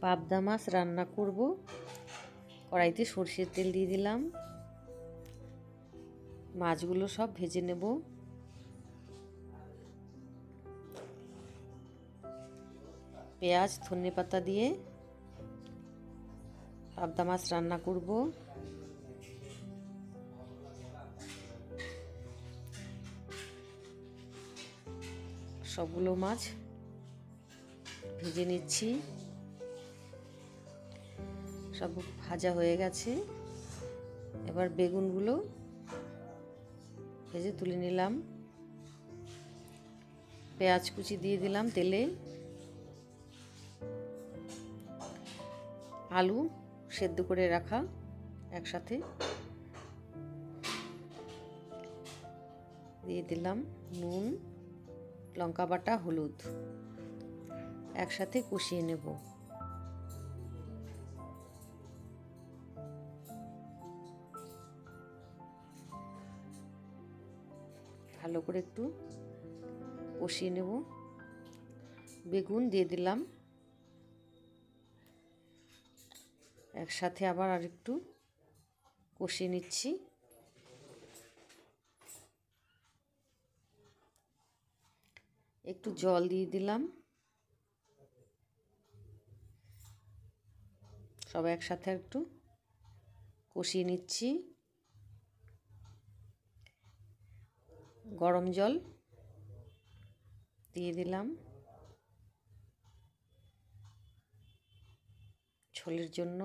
পাবদা মাছ রান্না করব। কড়াইতে সরষের তেল দিয়ে দিলাম। মাছগুলো সব ভেজে নেব। পেঁয়াজ ধনেপাতা দিয়ে পাবদা মাছ রান্না করব। সবগুলো মাছ ভেজে নিচ্ছি। সব ভাজা হয়ে গেছে। এবার বেগুনগুলো ভেজে তুলে নিলাম। পেঁয়াজ কুচি দিয়ে দিলাম তেলে। আলু সেদ্ধ করে রাখা একসাথে দিয়ে দিলাম। নুন, লঙ্কা বাটা, হলুদ একসাথে কষিয়ে নেব। ভালো করে একটু কষিয়ে নেব। বেগুন দিয়ে দিলাম। একসাথে আবার আরেকটু কষিয়ে নিচ্ছি। একটু জল দিয়ে দিলাম। সব একসাথে একটু কষিয়ে নিচ্ছি। গরম জল দিয়ে দিলাম ঝোলের জন্য।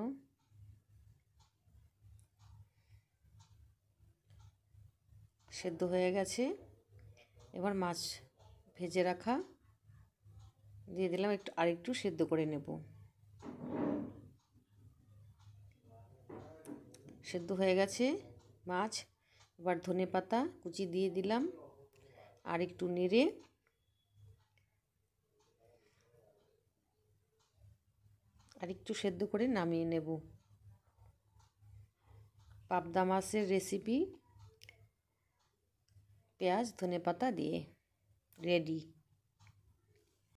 সেদ্ধ হয়ে গেছে। এবার মাছ ভেজে রাখা দিয়ে দিলাম। আরেকটু সেদ্ধ করে নেব। সেদ্ধ হয়ে গেছে মাছ। এবার ধনেপাতা কুচি দিয়ে দিলাম। আর একটু নেড়ে আর একটু সেদ্ধ করে নামিয়ে নেব। পাবদা মাছের রেসিপি পেঁয়াজ ধনেপাতা দিয়ে রেডি।